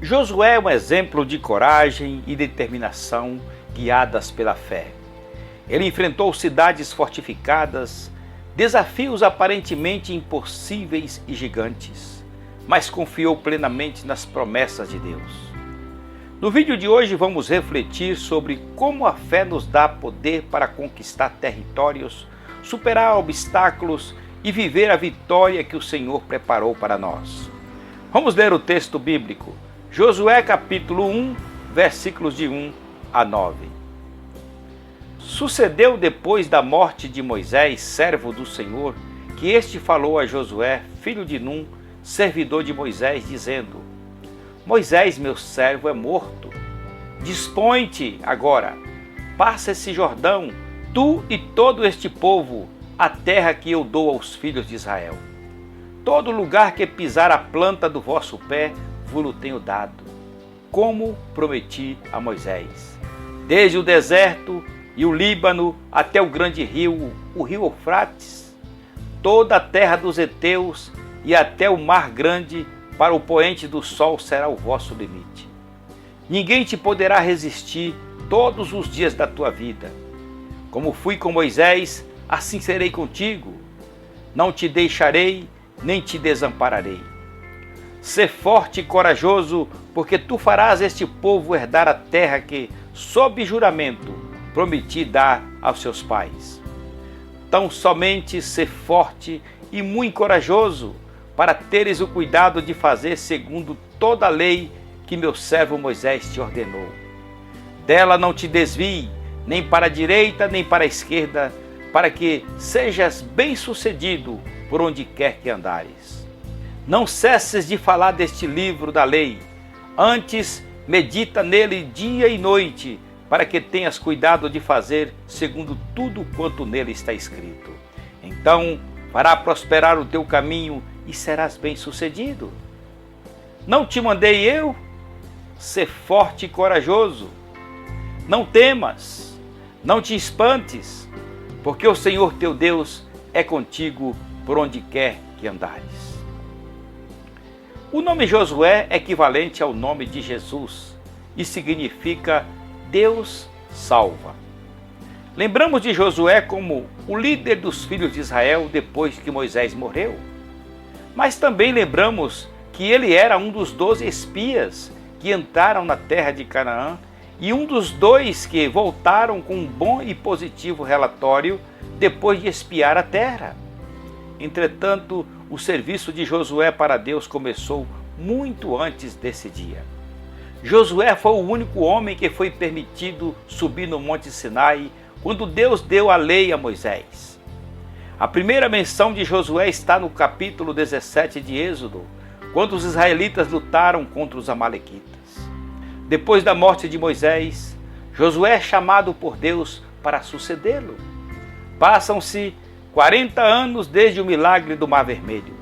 Josué é um exemplo de coragem e determinação guiadas pela fé. Ele enfrentou cidades fortificadas, desafios aparentemente impossíveis e gigantes, mas confiou plenamente nas promessas de Deus. No vídeo de hoje vamos refletir sobre como a fé nos dá poder para conquistar territórios, superar obstáculos e viver a vitória que o Senhor preparou para nós. Vamos ler o texto bíblico, Josué capítulo 1, versículos de 1 a 9. Sucedeu depois da morte de Moisés, servo do Senhor, que este falou a Josué, filho de Num, servidor de Moisés, dizendo: Moisés, meu servo, é morto. Dispõe-te agora, passa esse Jordão, tu e todo este povo, a terra que eu dou aos filhos de Israel. Todo lugar que pisar a planta do vosso pé, vos tenho dado, como prometi a Moisés. Desde o deserto e o Líbano até o grande rio, o rio Eufrates, toda a terra dos heteus e até o mar grande, para o poente do sol será o vosso limite. Ninguém te poderá resistir todos os dias da tua vida. Como fui com Moisés, assim serei contigo. Não te deixarei, nem te desampararei. Sê forte e corajoso, porque tu farás este povo herdar a terra que, sob juramento, prometi dar aos seus pais. Tão somente sê forte e muito corajoso, para teres o cuidado de fazer segundo toda a lei que meu servo Moisés te ordenou. Dela não te desvie, nem para a direita, nem para a esquerda, para que sejas bem-sucedido por onde quer que andares. Não cesses de falar deste livro da lei, antes medita nele dia e noite, para que tenhas cuidado de fazer segundo tudo quanto nele está escrito. Então fará prosperar o teu caminho e serás bem-sucedido. Não te mandei eu? Sê forte e corajoso. Não temas, não te espantes, porque o Senhor teu Deus é contigo por onde quer que andares. O nome Josué é equivalente ao nome de Jesus e significa Deus salva. Lembramos de Josué como o líder dos filhos de Israel depois que Moisés morreu. Mas também lembramos que ele era um dos 12 espias que entraram na terra de Canaã e um dos 2 que voltaram com um bom e positivo relatório depois de espiar a terra. Entretanto, o serviço de Josué para Deus começou muito antes desse dia. Josué foi o único homem que foi permitido subir no Monte Sinai quando Deus deu a lei a Moisés. A primeira menção de Josué está no capítulo 17 de Êxodo, quando os israelitas lutaram contra os amalequitas. Depois da morte de Moisés, Josué é chamado por Deus para sucedê-lo. Passam-se 40 anos desde o milagre do Mar Vermelho.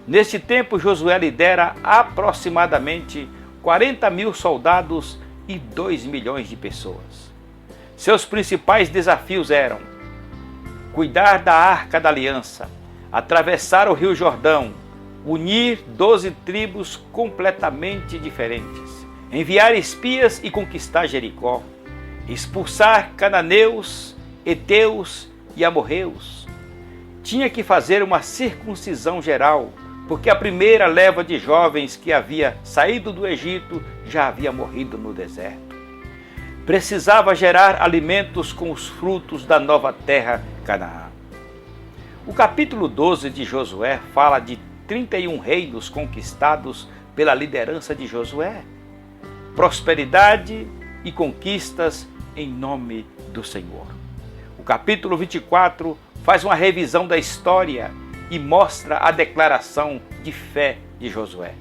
Neste tempo, Josué lidera aproximadamente 40.000 soldados e 2 milhões de pessoas. Seus principais desafios eram cuidar da Arca da Aliança, atravessar o Rio Jordão, unir 12 tribos completamente diferentes, enviar espias e conquistar Jericó, expulsar cananeus, heteus e amorreus. Tinha que fazer uma circuncisão geral, porque a primeira leva de jovens que havia saído do Egito já havia morrido no deserto. Precisava gerar alimentos com os frutos da nova terra Canaã. O capítulo 12 de Josué fala de 31 reinos conquistados pela liderança de Josué. Prosperidade e conquistas em nome do Senhor. O capítulo 24 faz uma revisão da história e mostra a declaração de fé de Josué.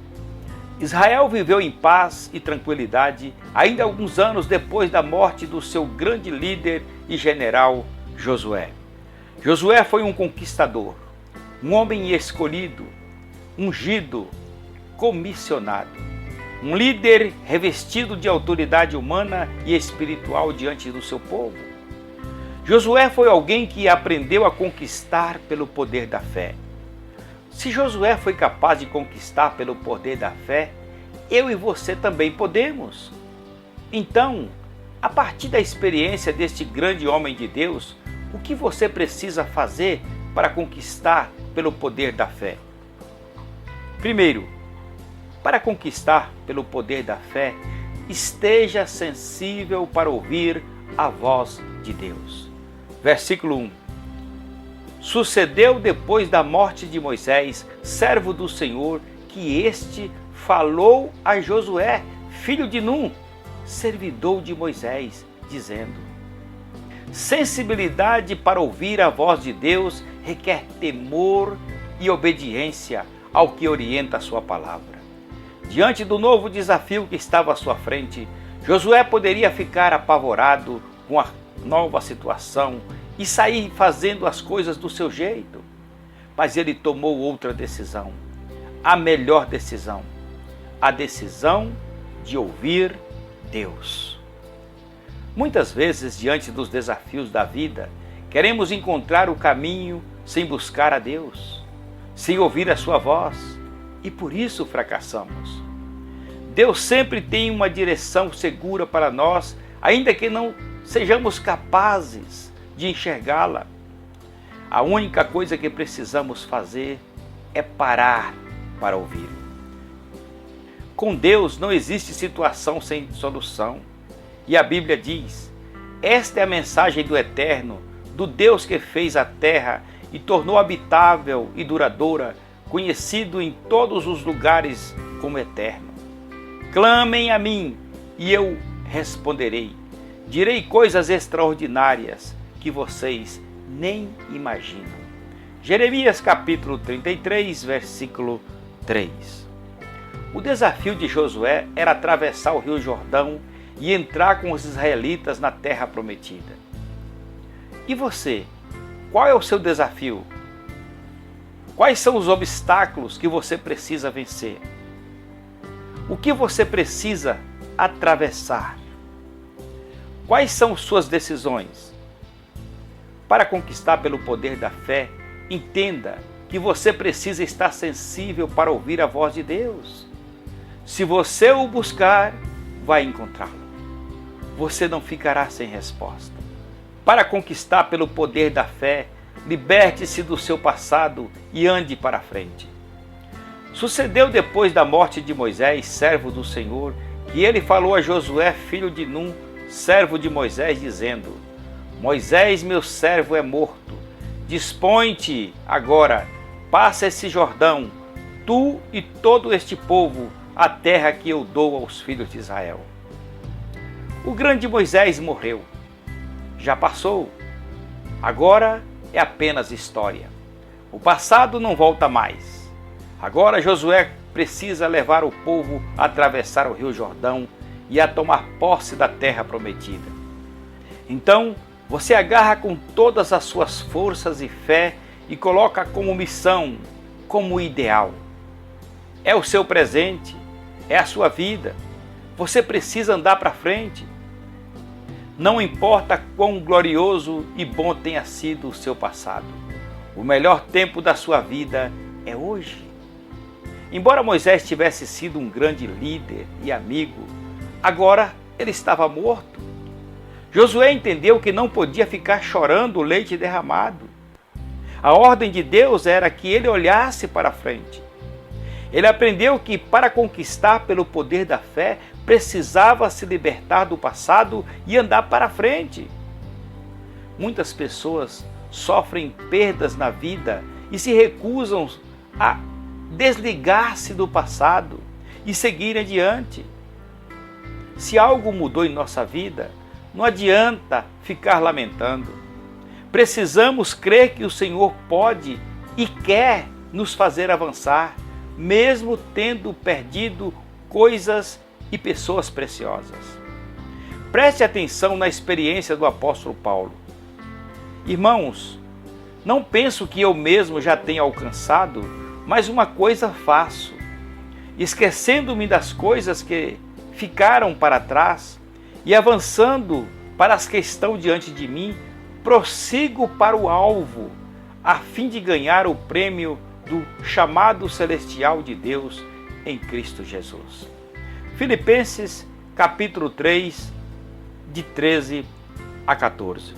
Israel viveu em paz e tranquilidade ainda alguns anos depois da morte do seu grande líder e general Josué. Josué foi um conquistador, um homem escolhido, ungido, comissionado, um líder revestido de autoridade humana e espiritual diante do seu povo. Josué foi alguém que aprendeu a conquistar pelo poder da fé. Se Josué foi capaz de conquistar pelo poder da fé, eu e você também podemos. Então, a partir da experiência deste grande homem de Deus, o que você precisa fazer para conquistar pelo poder da fé? Primeiro, para conquistar pelo poder da fé, esteja sensível para ouvir a voz de Deus. Versículo 1. Sucedeu depois da morte de Moisés, servo do Senhor, que este falou a Josué, filho de Num, servidor de Moisés, dizendo: sensibilidade para ouvir a voz de Deus requer temor e obediência ao que orienta a sua palavra. Diante do novo desafio que estava à sua frente, Josué poderia ficar apavorado com a nova situação e sair fazendo as coisas do seu jeito. Mas ele tomou outra decisão, a melhor decisão, a decisão de ouvir Deus. Muitas vezes, diante dos desafios da vida, queremos encontrar o caminho sem buscar a Deus, sem ouvir a sua voz, e por isso fracassamos. Deus sempre tem uma direção segura para nós, ainda que não sejamos capazes de enxergá-la. A única coisa que precisamos fazer é parar para ouvir. Com Deus não existe situação sem solução. E a Bíblia diz: esta é a mensagem do Eterno, do Deus que fez a terra e tornou habitável e duradoura, conhecido em todos os lugares como Eterno. Clamem a mim e eu responderei. Direi coisas extraordinárias que vocês nem imaginam. Jeremias capítulo 33, versículo 3. O desafio de Josué era atravessar o rio Jordão e entrar com os israelitas na terra prometida. E você? Qual é o seu desafio? Quais são os obstáculos que você precisa vencer? O que você precisa atravessar? Quais são suas decisões? Para conquistar pelo poder da fé, entenda que você precisa estar sensível para ouvir a voz de Deus. Se você o buscar, vai encontrá-lo. Você não ficará sem resposta. Para conquistar pelo poder da fé, liberte-se do seu passado e ande para frente. Sucedeu depois da morte de Moisés, servo do Senhor, que ele falou a Josué, filho de Num, servo de Moisés, dizendo: Moisés, meu servo, é morto. Dispõe-te agora, passa esse Jordão, tu e todo este povo, a terra que eu dou aos filhos de Israel. O grande Moisés morreu. Já passou. Agora é apenas história. O passado não volta mais. Agora Josué precisa levar o povo a atravessar o rio Jordão e a tomar posse da terra prometida. Então, você agarra com todas as suas forças e fé e coloca como missão, como ideal. É o seu presente, é a sua vida. Você precisa andar para frente. Não importa quão glorioso e bom tenha sido o seu passado. O melhor tempo da sua vida é hoje. Embora Moisés tivesse sido um grande líder e amigo, agora ele estava morto. Josué entendeu que não podia ficar chorando o leite derramado. A ordem de Deus era que ele olhasse para frente. Ele aprendeu que para conquistar pelo poder da fé, precisava se libertar do passado e andar para frente. Muitas pessoas sofrem perdas na vida e se recusam a desligar-se do passado e seguir adiante. Se algo mudou em nossa vida, não adianta ficar lamentando. Precisamos crer que o Senhor pode e quer nos fazer avançar, mesmo tendo perdido coisas e pessoas preciosas. Preste atenção na experiência do apóstolo Paulo. Irmãos, não penso que eu mesmo já tenha alcançado, mas uma coisa faço, esquecendo-me das coisas que ficaram para trás e avançando para as que estão diante de mim, prossigo para o alvo, a fim de ganhar o prêmio do chamado celestial de Deus em Cristo Jesus. Filipenses capítulo 3, de 13 a 14.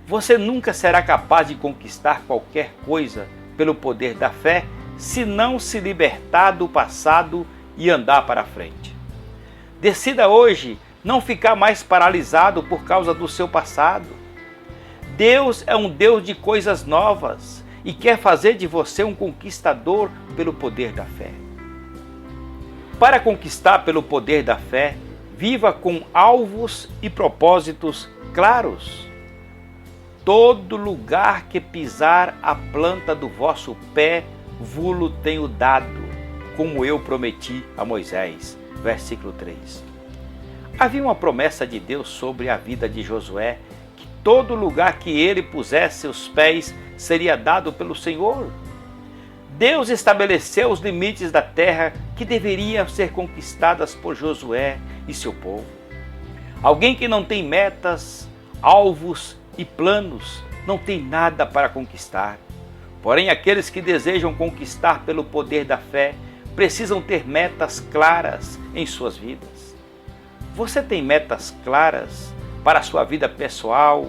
Você nunca será capaz de conquistar qualquer coisa pelo poder da fé se não se libertar do passado e andar para frente. Decida hoje não ficar mais paralisado por causa do seu passado. Deus é um Deus de coisas novas e quer fazer de você um conquistador pelo poder da fé. Para conquistar pelo poder da fé, viva com alvos e propósitos claros. Todo lugar que pisar a planta do vosso pé, vulo tenho dado, como eu prometi a Moisés. Versículo 3. Havia uma promessa de Deus sobre a vida de Josué, que todo lugar que ele pusesse os pés seria dado pelo Senhor. Deus estabeleceu os limites da terra que deveriam ser conquistadas por Josué e seu povo. Alguém que não tem metas, alvos e planos não tem nada para conquistar. Porém, aqueles que desejam conquistar pelo poder da fé precisam ter metas claras em suas vidas. Você tem metas claras para a sua vida pessoal,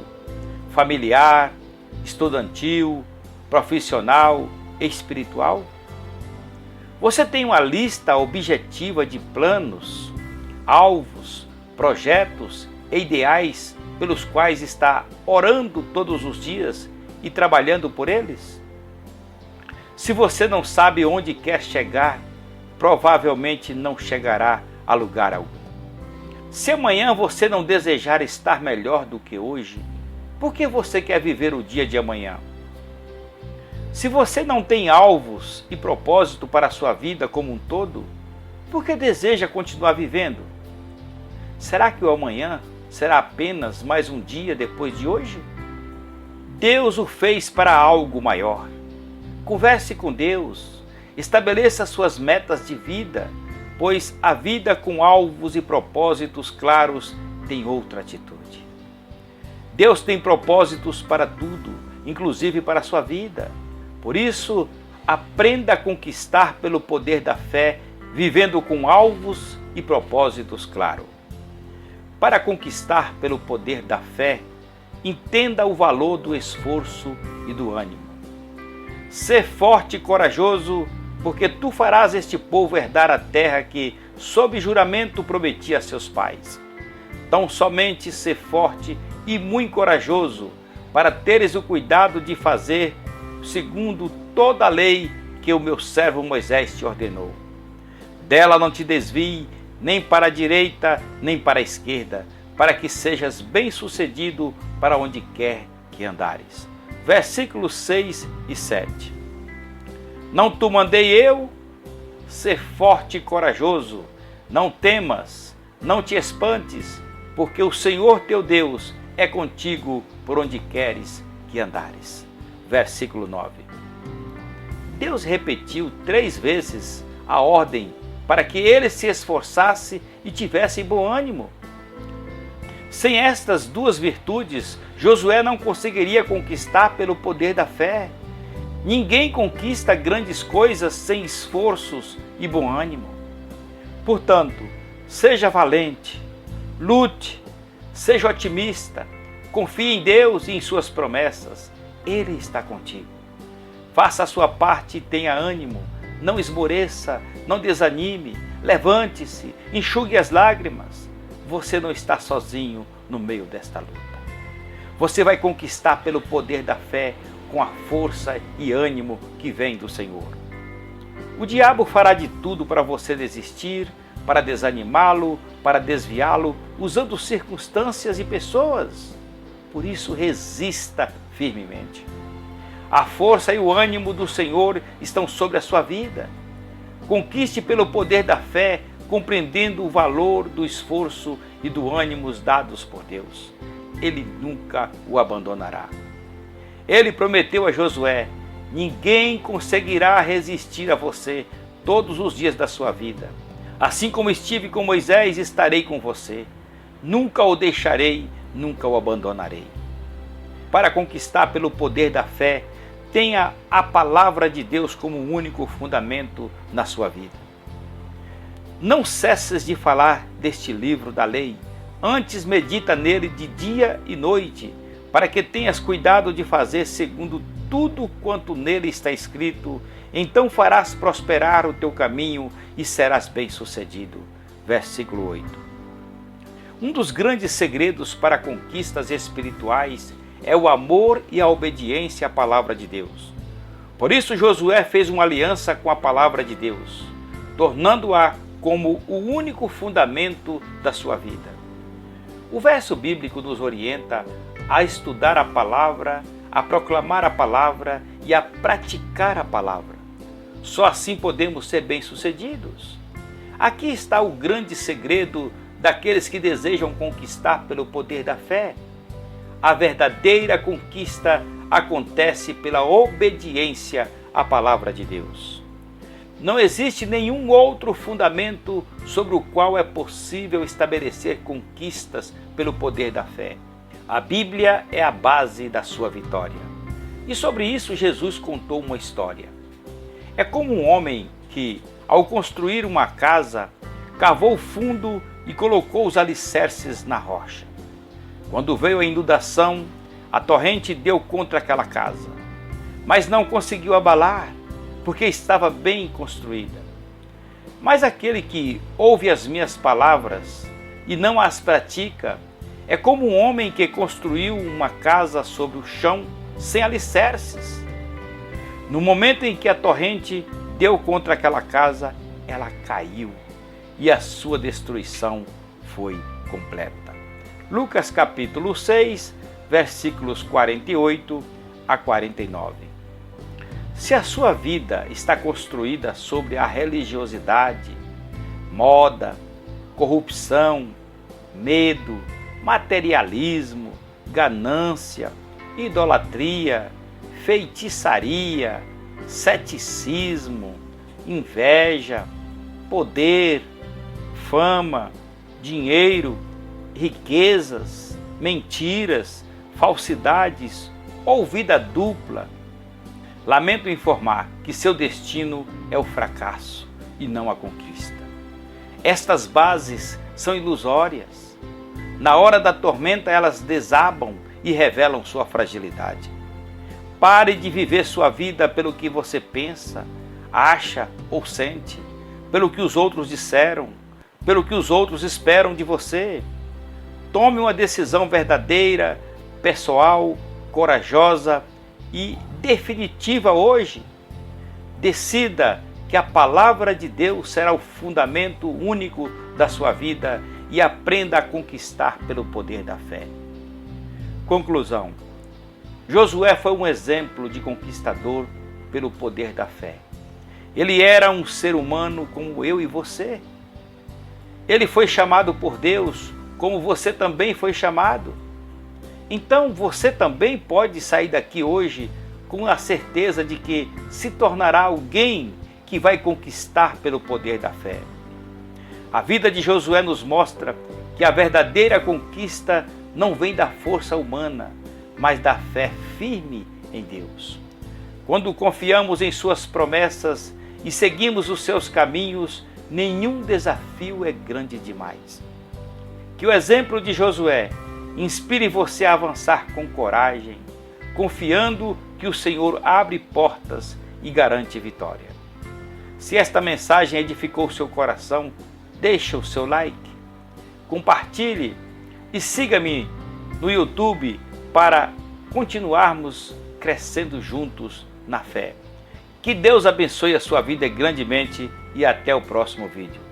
familiar, estudantil, profissional e espiritual? Você tem uma lista objetiva de planos, alvos, projetos e ideais pelos quais está orando todos os dias e trabalhando por eles? Se você não sabe onde quer chegar, provavelmente não chegará a lugar algum. Se amanhã você não desejar estar melhor do que hoje, por que você quer viver o dia de amanhã? Se você não tem alvos e propósito para a sua vida como um todo, por que deseja continuar vivendo? Será que o amanhã será apenas mais um dia depois de hoje? Deus o fez para algo maior. Converse com Deus, estabeleça suas metas de vida, pois a vida com alvos e propósitos claros tem outra atitude. Deus tem propósitos para tudo, inclusive para a sua vida. Por isso, aprenda a conquistar pelo poder da fé, vivendo com alvos e propósitos claros. Para conquistar pelo poder da fé, entenda o valor do esforço e do ânimo. Ser forte e corajoso, porque tu farás este povo herdar a terra que, sob juramento, prometi a seus pais. Tão somente ser forte e muito corajoso, para teres o cuidado de fazer segundo toda a lei que o meu servo Moisés te ordenou. Dela não te desvie, nem para a direita, nem para a esquerda, para que sejas bem-sucedido para onde quer que andares. Versículos 6 e 7. Não te mandei eu? Ser forte e corajoso, não temas, não te espantes, porque o Senhor teu Deus é contigo por onde queres que andares. Versículo 9. Deus repetiu 3 vezes a ordem para que ele se esforçasse e tivesse bom ânimo. Sem estas 2 virtudes, Josué não conseguiria conquistar pelo poder da fé. Ninguém conquista grandes coisas sem esforços e bom ânimo. Portanto, seja valente, lute, seja otimista, confie em Deus e em suas promessas. Ele está contigo. Faça a sua parte e tenha ânimo. Não esmoreça, não desanime, levante-se, enxugue as lágrimas. Você não está sozinho no meio desta luta. Você vai conquistar pelo poder da fé, com a força e ânimo que vem do Senhor. O diabo fará de tudo para você desistir, para desanimá-lo, para desviá-lo, usando circunstâncias e pessoas. Por isso, resista firmemente. A força e o ânimo do Senhor estão sobre a sua vida. Conquiste pelo poder da fé, compreendendo o valor do esforço e do ânimo dados por Deus. Ele nunca o abandonará. Ele prometeu a Josué: ninguém conseguirá resistir a você todos os dias da sua vida. Assim como estive com Moisés, estarei com você. Nunca o deixarei, nunca o abandonarei. Para conquistar pelo poder da fé, tenha a palavra de Deus como único fundamento na sua vida. Não cesses de falar deste livro da lei, antes medita nele de dia e noite, para que tenhas cuidado de fazer segundo tudo quanto nele está escrito, então farás prosperar o teu caminho e serás bem-sucedido. Versículo 8. Um dos grandes segredos para conquistas espirituais é o amor e a obediência à palavra de Deus. Por isso Josué fez uma aliança com a palavra de Deus, tornando-a como o único fundamento da sua vida. O verso bíblico nos orienta a estudar a palavra, a proclamar a palavra e a praticar a palavra. Só assim podemos ser bem-sucedidos. Aqui está o grande segredo daqueles que desejam conquistar pelo poder da fé. A verdadeira conquista acontece pela obediência à palavra de Deus. Não existe nenhum outro fundamento sobre o qual é possível estabelecer conquistas pelo poder da fé. A Bíblia é a base da sua vitória. E sobre isso Jesus contou uma história. É como um homem que, ao construir uma casa, cavou fundo e colocou os alicerces na rocha. Quando veio a inundação, a torrente deu contra aquela casa, mas não conseguiu abalar, porque estava bem construída. Mas aquele que ouve as minhas palavras e não as pratica, é como um homem que construiu uma casa sobre o chão sem alicerces. No momento em que a torrente deu contra aquela casa, ela caiu e a sua destruição foi completa. Lucas capítulo 6, versículos 48 a 49. Se a sua vida está construída sobre a religiosidade, moda, corrupção, medo, materialismo, ganância, idolatria, feitiçaria, ceticismo, inveja, poder, fama, dinheiro, riquezas, mentiras, falsidades ou vida dupla, lamento informar que seu destino é o fracasso e não a conquista. Estas bases são ilusórias. Na hora da tormenta elas desabam e revelam sua fragilidade. Pare de viver sua vida pelo que você pensa, acha ou sente, pelo que os outros disseram, pelo que os outros esperam de você. Tome uma decisão verdadeira, pessoal, corajosa e definitiva hoje. Decida que a palavra de Deus será o fundamento único da sua vida e aprenda a conquistar pelo poder da fé. Conclusão. Josué foi um exemplo de conquistador pelo poder da fé. Ele era um ser humano como eu e você. Ele foi chamado por Deus como você também foi chamado. Então você também pode sair daqui hoje com a certeza de que se tornará alguém que vai conquistar pelo poder da fé. A vida de Josué nos mostra que a verdadeira conquista não vem da força humana, mas da fé firme em Deus. Quando confiamos em suas promessas e seguimos os seus caminhos, nenhum desafio é grande demais. Que o exemplo de Josué inspire você a avançar com coragem, confiando que o Senhor abre portas e garante vitória. Se esta mensagem edificou o seu coração, deixe o seu like, compartilhe e siga-me no YouTube para continuarmos crescendo juntos na fé. Que Deus abençoe a sua vida grandemente e até o próximo vídeo.